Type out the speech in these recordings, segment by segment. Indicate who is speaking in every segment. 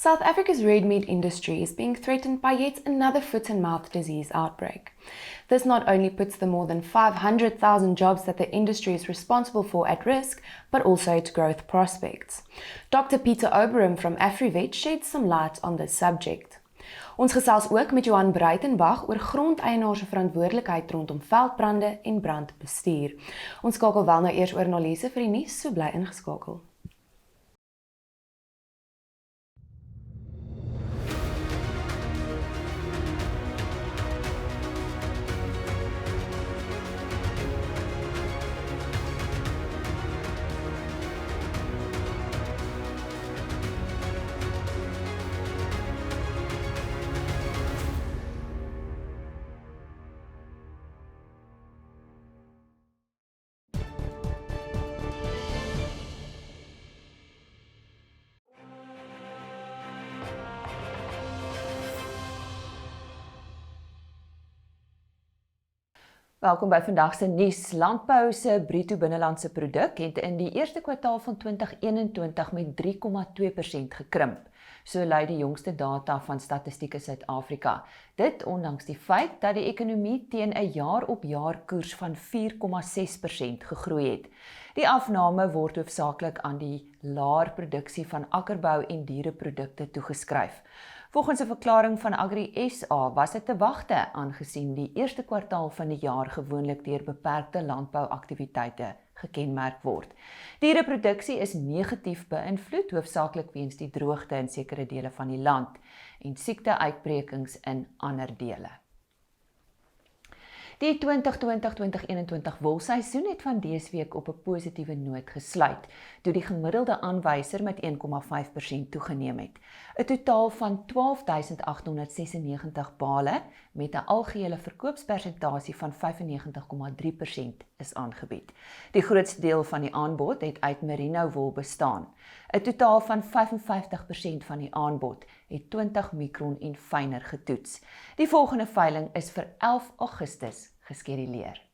Speaker 1: South Africa's red meat industry is being threatened by yet another foot and mouth disease outbreak. This not only puts the more than 500,000 jobs that the industry is responsible for at risk, but also its growth prospects. Dr. Peter Oberem from Afrivet sheds some light on this subject. Ons gesels ook met Johann Breytenbach oor grondeienaars se verantwoordelikheid rondom veldbrande en brandbestuur. Ons skakel wel nou eers oor na Lise vir die nuus, so bly ingeskakel.
Speaker 2: Welkom by vandag se nuus. Landbou se bruto binnelandse produk het in die eerste kwartaal van 2021 met 3,2% gekrimp. So lui die jongste data van Statistiek Suid-Afrika. Dit ondanks die feit dat die ekonomie teen 'n jaar-op-jaar koers van 4,6% gegroei het. Die afname word hoofsaaklik aan die laer produksie van akkerbou en diereprodukte toegeskryf. Volgens 'n verklaring van Agri SA was dit te wagte aangesien die eerste kwartaal van die jaar gewoonlik deur beperkte landbouaktiwiteite gekenmerk word. Diereproduksie is negatief beïnvloed, hoofsaaklik weens die droogte in sekere dele van die land en siekte-uitbrekings in ander dele. Die 2020-2021 wolseisoen het van dese week op 'n positiewe noot gesluit, toe die gemiddelde aanwyser met 1,5% toegeneem het. 'n Totaal van 12.896 bale met 'n algehele verkoopspersentasie van 95,3% is aangebied. Die grootste deel van die aanbod het uit merino wol bestaan. 'n Totaal van 55% van die aanbod het 20 mikron en fyner getoets. Die volgende veiling is vir 11 Augustus geskeduleer.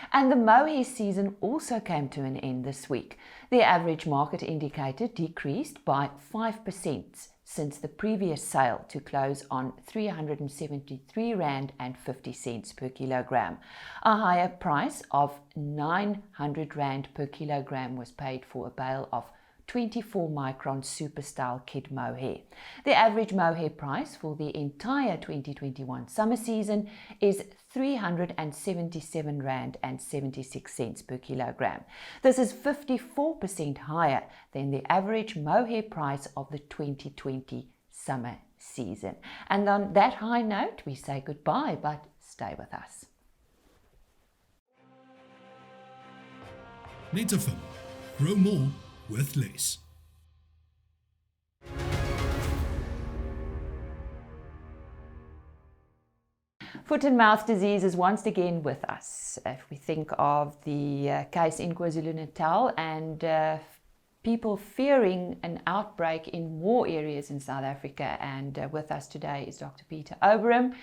Speaker 2: And the mohair season also came to an end this week. The average market indicator decreased by 5% since the previous sale to close on R373.50 per kilogram. A higher price of R900 per kilogram was paid for a bale of 24 micron super style kid mohair. The average mohair price for the entire 2021 summer season is R377.76 per kilogram. This is 54% higher than the average mohair price of the 2020 summer season. And on that high note, we say goodbye, but stay with us.
Speaker 3: Netafim. Grow more with less.
Speaker 2: Foot and mouth disease is once again with us. If we think of the case in KwaZulu-Natal and people fearing an outbreak in more areas in South Africa, and with us today is Dr. Peter Oberem.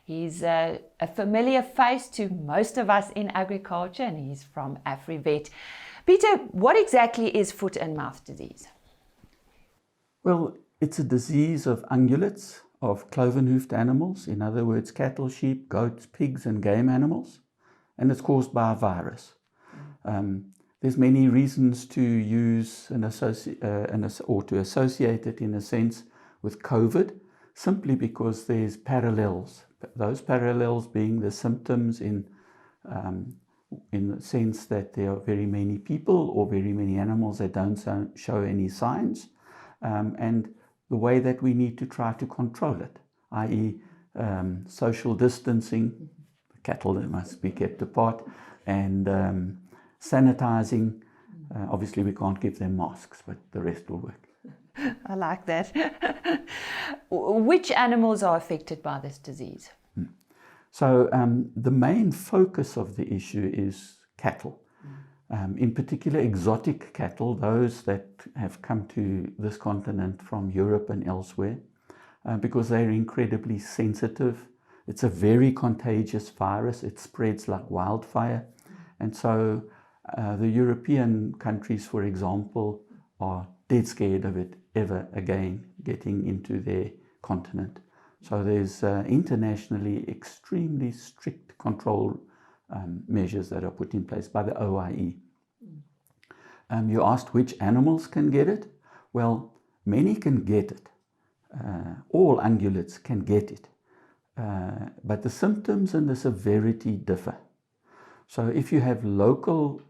Speaker 2: He's a familiar face to most of us in agriculture, and he's from Afrivet. Peter, what exactly is foot and mouth disease?
Speaker 4: Well, it's a disease of ungulates, of cloven-hoofed animals, in other words, cattle, sheep, goats, pigs, and game animals, and it's caused by a virus. There's many reasons to use or to associate it in a sense with COVID, simply because there's parallels. Those parallels being the symptoms in the sense that there are very many people or very many animals that don't show any signs, and the way that we need to try to control it, i.e. Social distancing, cattle must be kept apart, and sanitizing. Obviously we can't give them masks, but the rest will work.
Speaker 2: I like that. Which animals are affected by this disease?
Speaker 4: So the main focus of the issue is cattle. In particular exotic cattle, those that have come to this continent from Europe and elsewhere, because they're incredibly sensitive. It's a very contagious virus. It spreads like wildfire. And so the European countries, for example, are dead scared of it ever again getting into their continent. So there's internationally extremely strict control measures that are put in place by the OIE. You asked which animals can get it. Well, many can get it. All ungulates can get it. But the symptoms and the severity differ. So if you have local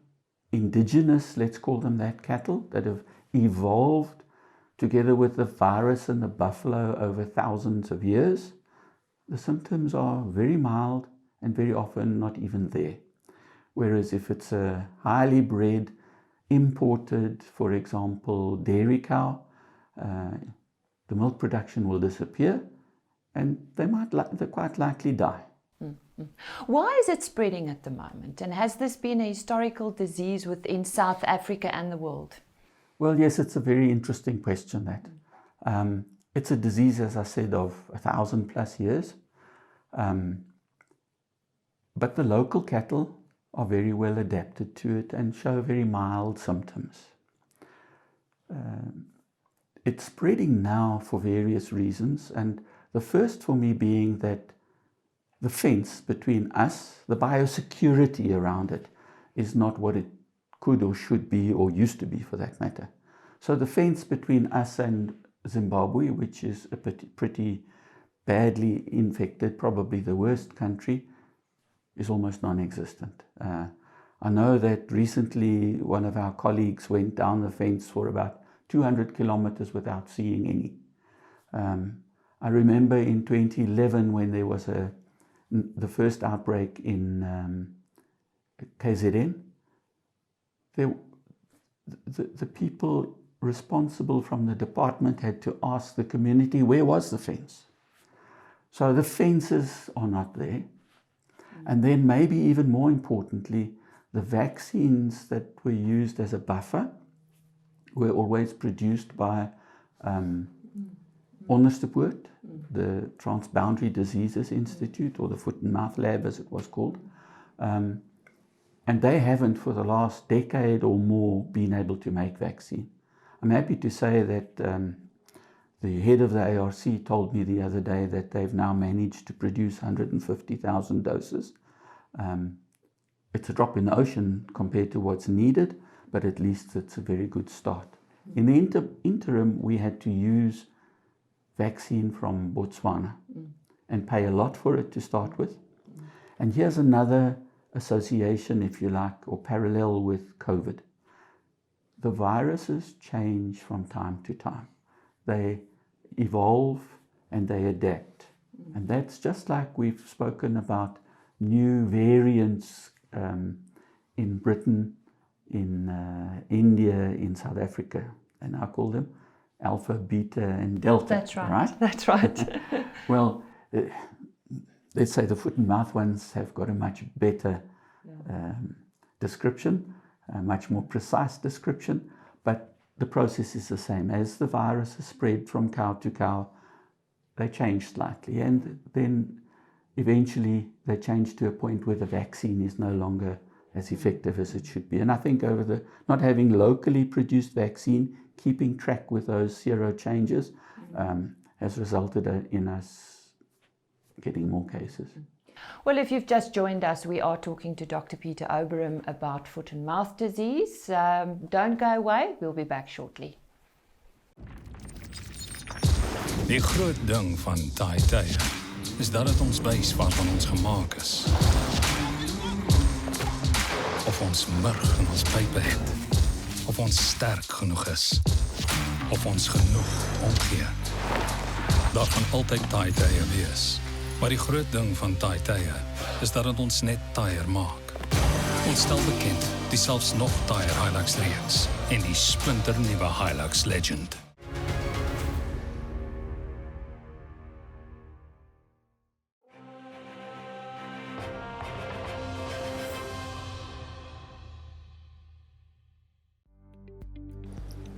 Speaker 4: indigenous, let's call them that, cattle that have evolved together with the virus and the buffalo over thousands of years, the symptoms are very mild and very often not even there. Whereas if it's a highly bred, imported, for example, dairy cow, the milk production will disappear and they quite likely die.
Speaker 2: Why is it spreading at the moment? And has this been a historical disease within South Africa and the world?
Speaker 4: Well, yes, it's a very interesting question, that. It's a disease, as I said, of 1,000 plus years. But the local cattle are very well adapted to it and show very mild symptoms. It's spreading now for various reasons, and the first for me being that the fence between us, the biosecurity around it, is not what it could or should be, or used to be for that matter. So the fence between us and Zimbabwe, which is a pretty badly infected, probably the worst country, is almost non-existent. I know that recently one of our colleagues went down the fence for about 200 kilometers without seeing any. I remember in 2011 when there was the first outbreak in KZN, the people responsible from the department had to ask the community, where was the fence? So the fences are not there. And then maybe even more importantly, the vaccines that were used as a buffer were always produced by Onderstepoort, the Transboundary Diseases Institute, or the Foot and Mouth Lab as it was called. And they haven't for the last decade or more been able to make vaccine. I'm happy to say that the head of the ARC told me the other day that they've now managed to produce 150,000 doses. It's a drop in the ocean compared to what's needed, but at least it's a very good start. In the interim, we had to use vaccine from Botswana and pay a lot for it to start with. And here's another association, if you like, or parallel with COVID. The viruses change from time to time. They evolve and they adapt. And that's just like we've spoken about new variants in Britain, in India, in South Africa, and I call them Alpha, Beta, and Delta.
Speaker 2: That's right. That's right.
Speaker 4: Well, let's say the foot and mouth ones have got a much better description, a much more precise description, but the process is the same. As the virus is spread from cow to cow, they change slightly, and then eventually they change to a point where the vaccine is no longer as effective as it should be. And I think over the not having locally produced vaccine, keeping track with those zero changes has resulted in us getting more cases.
Speaker 2: Well, if you've just joined us, we are talking to Dr. Peter Oberem about foot and mouth disease. Don't go away, we'll be back shortly.
Speaker 5: Die groot ding van daai tye is dat dit ons wys waarvan ons gemaak is. Of ons murg in ons pype het. Of ons sterk genoeg is. Of ons genoeg omgee. Daar gaan altyd daai tye wees. Maar die groot ding van daai tye is dat dit ons net taaier maak. Ons stel bekend die selfs nog taaier Hilux reeks en die splinternuwe Hilux Legend.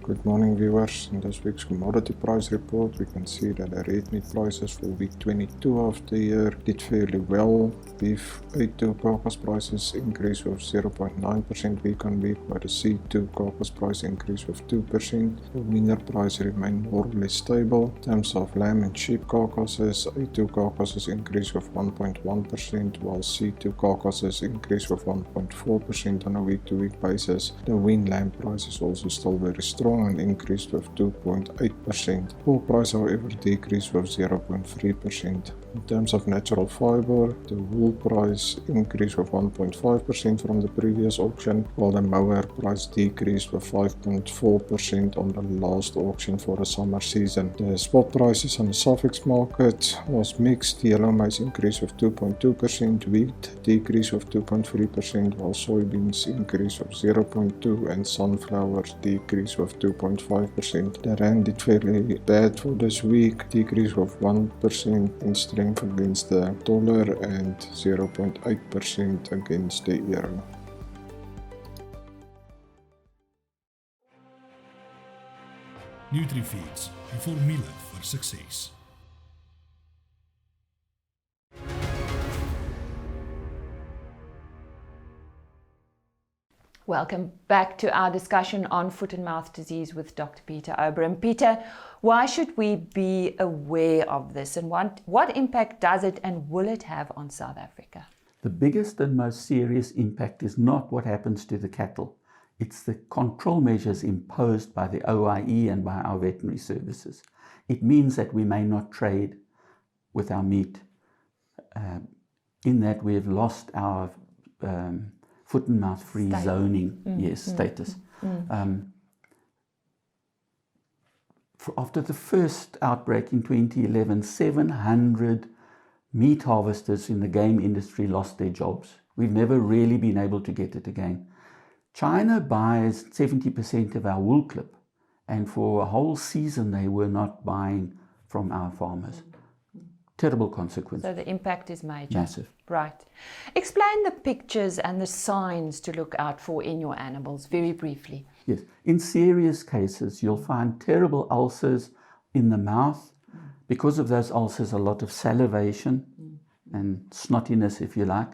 Speaker 6: Good morning viewers. In this week's commodity price report we can see that the red meat prices for week 22 of the year did fairly well. Beef A2 carcass prices increased with 0.9% week on week, while the C2 carcass price increased with 2%. The wiener price remained more or less stable. In terms of lamb and sheep carcasses, A2 carcasses increased with 1.1%, while C2 carcasses increased with 1.4% on a week-to-week basis. The wean lamb price is also still very strong and increased with 2.8%. Pork price however decreased with 0.3%. In terms of natural fiber, the wool price increased with 1.5% from the previous auction, while the mower price decreased with 5.4% on the last auction for the summer season. The spot prices on the Suffolk market was mixed. Yellow maize increased with 2.2%, wheat decreased with 2.3%, while soybeans increased with 0.2% and sunflowers decreased with 2.5%. The rand did fairly bad for this week, decreased with 1% in strength against the dollar and 0.8% against the euro.
Speaker 3: NutriFeeds, die formule vir sukses.
Speaker 2: Welcome back to our discussion on foot and mouth disease with Dr. Peter Oberem. Peter, why should we be aware of this, and what impact does it and will it have on South Africa?
Speaker 4: The biggest and most serious impact is not what happens to the cattle. It's the control measures imposed by the OIE and by our veterinary services. It means that we may not trade with our meat, in that we have lost our foot and mouth free zoning status. After the first outbreak in 2011, 700 meat harvesters in the game industry lost their jobs. We've never really been able to get it again. China buys 70% of our wool clip, and for a whole season they were not buying from our farmers. Terrible consequence.
Speaker 2: So the impact is major.
Speaker 4: Massive.
Speaker 2: Right. Explain the pictures and the signs to look out for in your animals, very briefly.
Speaker 4: Yes. In serious cases, you'll find terrible ulcers in the mouth. Because of those ulcers, a lot of salivation and snottiness, if you like.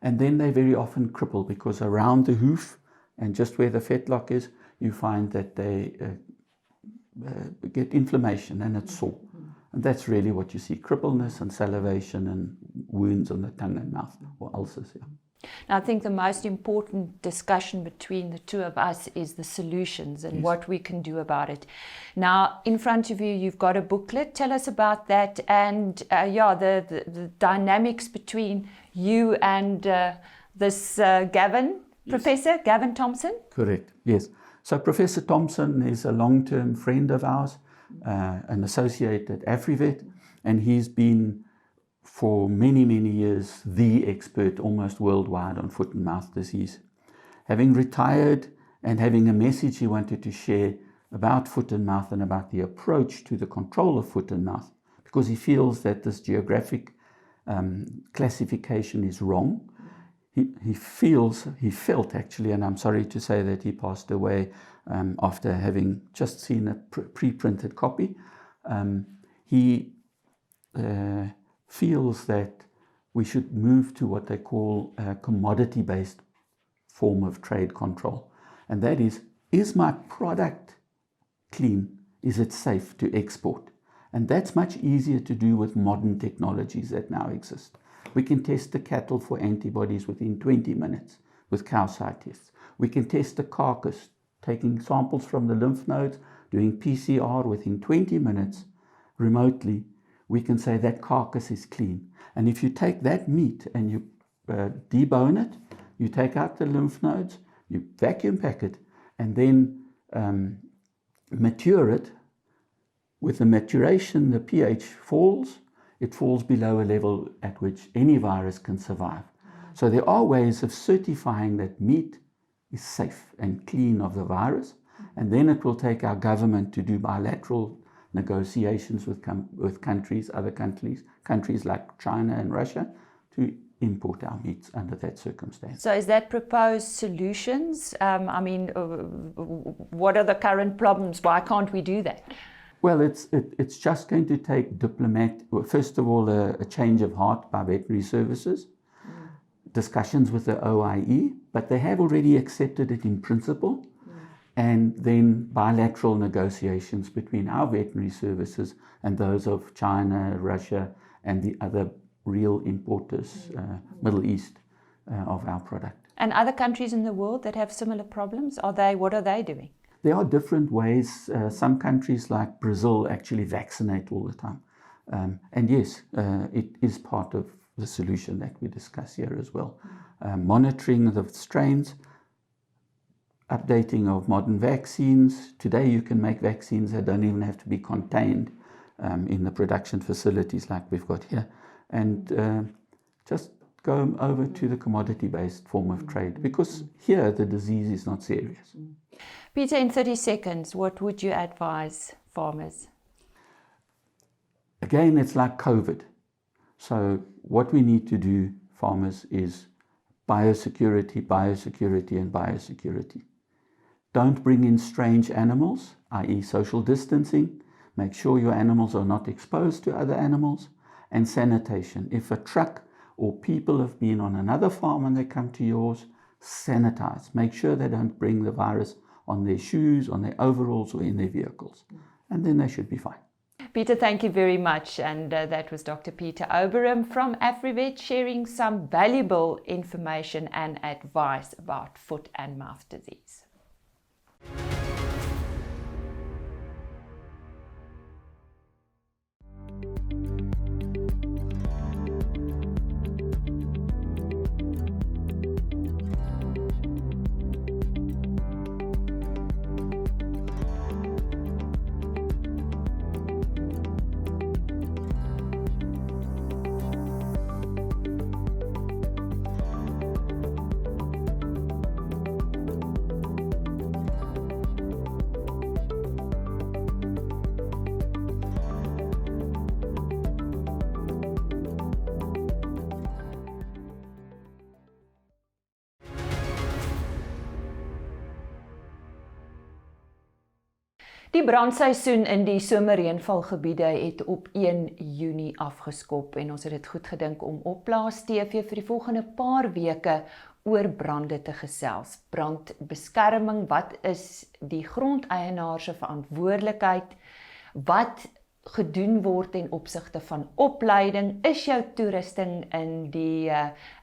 Speaker 4: And then they very often cripple, because around the hoof and just where the fetlock is, you find that they get inflammation and it's sore. And that's really what you see, crippleness and salivation and wounds on the tongue and mouth, or ulcers. Yeah.
Speaker 2: Now, I think the most important discussion between the two of us is the solutions and what we can do about it. Now, in front of you, you've got a booklet. Tell us about that, and the dynamics between you and this Gavin, Professor Gavin Thompson.
Speaker 4: Correct, yes. So Professor Thompson is a long-term friend of ours, an associate at Afrivet, and he's been for many, many years the expert almost worldwide on foot and mouth disease. Having retired and having a message he wanted to share about foot and mouth and about the approach to the control of foot and mouth, because he feels that this geographic classification is wrong. He felt actually, and I'm sorry to say that he passed away after having just seen a pre-printed copy. He feels that we should move to what they call a commodity-based form of trade control. And that is my product clean? Is it safe to export? And that's much easier to do with modern technologies that now exist. We can test the cattle for antibodies within 20 minutes with cow side tests. We can test the carcass, taking samples from the lymph nodes, doing PCR within 20 minutes remotely. We can say that carcass is clean. And if you take that meat and you debone it, you take out the lymph nodes, you vacuum pack it, and then mature it. With the maturation, the pH falls. It falls below a level at which any virus can survive. So there are ways of certifying that meat is safe and clean of the virus, and then it will take our government to do bilateral negotiations with countries, other countries like China and Russia, to import our meats under that circumstance.
Speaker 2: So is that proposed solutions? What are the current problems? Why can't we do that?
Speaker 4: Well, it's just going to take first of all, a change of heart by veterinary services, discussions with the OIE, but they have already accepted it in principle, and then bilateral negotiations between our veterinary services and those of China, Russia, and the other real importers, Middle East, of our product.
Speaker 2: And other countries in the world that have similar problems, what are they doing?
Speaker 4: There are different ways. Some countries like Brazil actually vaccinate all the time. And yes, it is part of the solution that we discuss here as well. Monitoring the strains, updating of modern vaccines. Today you can make vaccines that don't even have to be contained in the production facilities like we've got here. And just go over to the commodity-based form of trade, because here the disease is not serious.
Speaker 2: Peter, in 30 seconds, what would you advise farmers?
Speaker 4: Again, it's like COVID. So what we need to do, farmers, is biosecurity, biosecurity, and biosecurity. Don't bring in strange animals, i.e. social distancing. Make sure your animals are not exposed to other animals. And sanitation. If a truck or people have been on another farm and they come to yours, sanitize. Make sure they don't bring the virus on their shoes, on their overalls, or in their vehicles. And then they should be fine.
Speaker 2: Peter, thank you very much. And that was Dr. Peter Oberem from Afrivet sharing some valuable information and advice about foot and mouth disease. Die brandseisoen in die somerreënvalgebiede het op 1 Junie afgeskop en ons het dit goed gedink om op Plaas TV vir die volgende paar weke oor brande te gesels. Brandbeskerming, wat is die grondeienaar se verantwoordelikheid? Wat gedoen word ten opsigte van opleiding? Is jou toerusting in die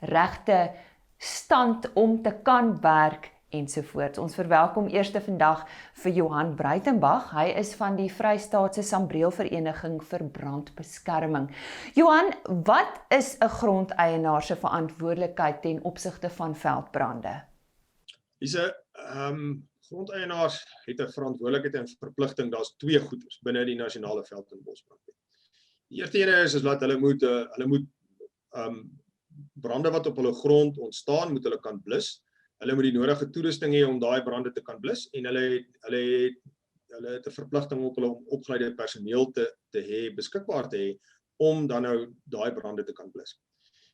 Speaker 2: regte stand om te kan werk? Ensovoorts. Ons verwelkom eerste vandag vir Johann Breytenbach. Hy is van die Vrystaatse Sambreelvereniging vir Brandbeskerming. Johann, wat is 'n grondeienaar se verantwoordelikheid ten opsigte van veldbrande?
Speaker 7: Grondeienaars het 'n verantwoordelikheid en verpligting. Daar's 2 goeders binne die nasionale veld- en bosbrandwet. Die eerste ene is dat hulle moet brande wat op hulle grond ontstaan, moet hulle kan blus. Hulle moet die nodige toerusting hê om daai brande te kan blus en hulle het 'n verpligting op hulle om opgeleide personeel te hê, beskikbaar te hê om dan nou daai brande te kan blus.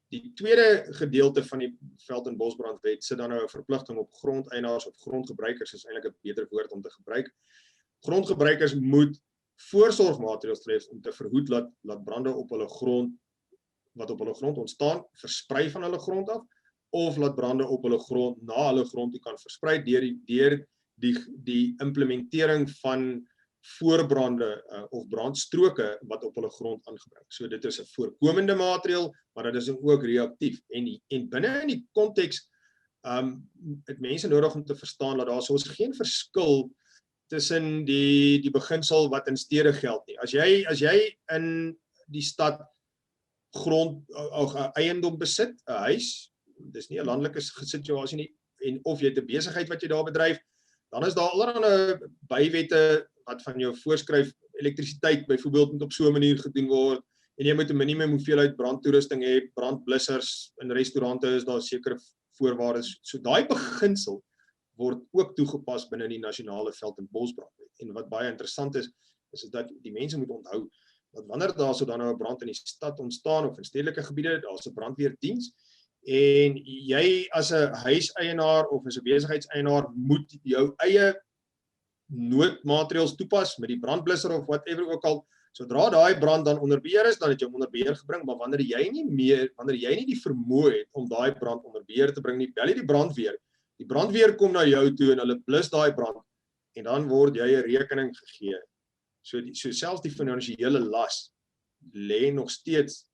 Speaker 7: Die tweede gedeelte van die veld- en bosbrandwet sit dan nou 'n verpligting op grondeienaars of grondgebruikers, is eintlik 'n beter woord om te gebruik. Grondgebruikers moet voorsorgmaatreëls tref om te verhoed dat brande op hulle grond wat op hulle grond ontstaan versprei van hulle grond af, of laat brande op hulle grond na hulle grond toe kan versprei deur die implementering van voorbrande of brandstroke wat op hulle grond aangebring. So dit is 'n voorkomende maatreël, maar dit is ook reaktief. En binne in die konteks het mense nodig om te verstaan dat daar soms geen verskil tussen die beginsel wat in stede geld nie. As jy in die stad grond eiendom besit, 'n huis, dis nie 'n landelike situasie nie, en of jy het 'n besigheid wat jy daar bedryf, dan is daar allerlei bywette wat van jou voorskryf elektrisiteit byvoorbeeld moet op so 'n manier gedoen word, en jy moet 'n minimum hoeveelheid brandtoerusting hê, brandblussers, in restaurante is daar sekere voorwaardes. So daai beginsel word ook toegepas binne die nasionale veld- en bosbrandwet. En wat baie interessant is dat die mense moet onthou dat wanneer daar so dan nou 'n brand in die stad ontstaan of in stedelike gebiede, daar's 'n brandweerdiens En jy as 'n huiseienaar of as 'n besigheidseienaar moet jou eie noodmaatreëls toepas met die brandblusser of whatever ook al. Sodra daai brand dan onder beheer is, dan het jy hom onder beheer gebring, maar wanneer jy nie die vermoë het om daai brand onder beheer te bring nie, bel jy die brandweer. Die brandweer kom na jou toe en hulle blus daai brand en dan word jy 'n rekening gegee. So selfs die finansiële las lê nog steeds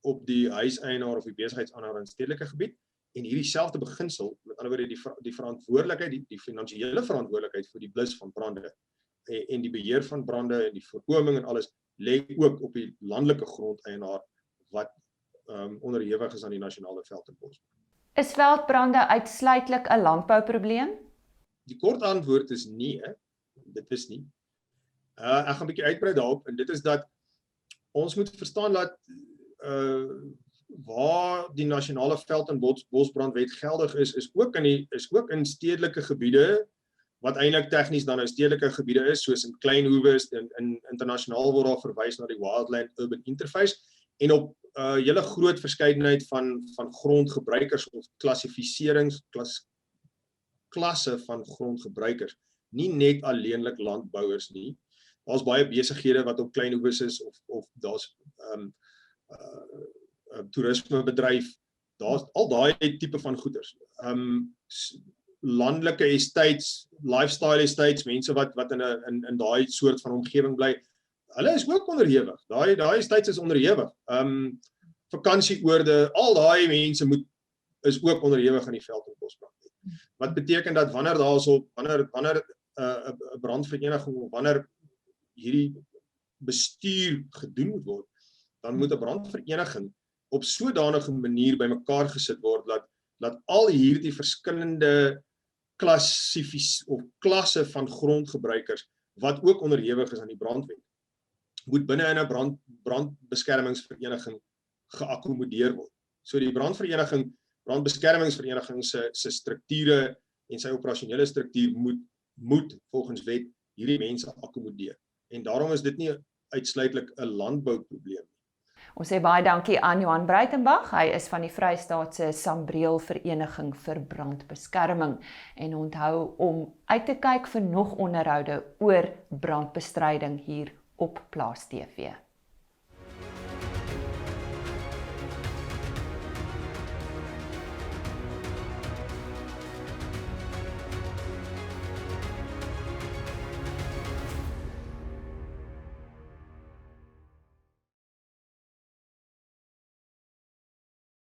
Speaker 7: op die huiseienaar of die besigheidseienaar in stedelike gebied en hierdie selfde beginsel, met ander woorde die verantwoordelikheid, die finansiële verantwoordelikheid vir die blus van brande en die beheer van brande en die voorkoming en alles lê ook op die landelike grondeienaar wat onderhewig is aan die nasionale veld en bos.
Speaker 2: Is veldbrande uitsluitlik 'n landbouprobleem?
Speaker 7: Die kort antwoord is nee, dit is nie. Ek gaan 'n bietjie uitbrei daarop en dit is dat ons moet verstaan dat waar die nasionale veld en bosbrandwet geldig is ook in stedelike gebiede wat eintlik tegnies dan nou stedelike gebiede is, soos in klein hoewe in internasionaal word daar verwys na die Wildland Urban Interface en op hele groot verskeidenheid van grondgebruikers of klasse van grondgebruikers, nie net alleenlik landbouers nie. Daar's baie besighede wat op klein hoewe is of daar's toerismebedryf, daar's al daai tipe van goeders. Landelike estates, lifestyle estates, mense wat in daai soort van omgewing bly, hulle is ook onderhewig. Daai estates is onderhewig. Vakansieoorde, al daai mense is ook onderhewig aan die veld en bosbrand. Wat beteken dat wanneer 'n brandvereniging of wanneer hierdie bestuur gedoen moet word, dan moet 'n brandvereniging op sodanige manier bymekaar gesit word dat al hierdie verskillende klasse van grondgebruikers wat ook onderhewig is aan die brandwet, moet binne in 'n brandbeskermingsvereniging geakkommodeer word. So die brandbeskermingsvereniging se strukture en sy operasionele struktuur moet volgens wet hierdie mense akkommodeer. En daarom is dit nie uitsluitlik 'n landbouprobleem.
Speaker 2: Ons sê baie dankie aan Johann Breytenbach. Hy is van die Vrystaatse Sambreel Vereniging vir Brandbeskerming en onthou om uit te kyk vir nog onderhoude oor brandbestryding hier op Plaas TV.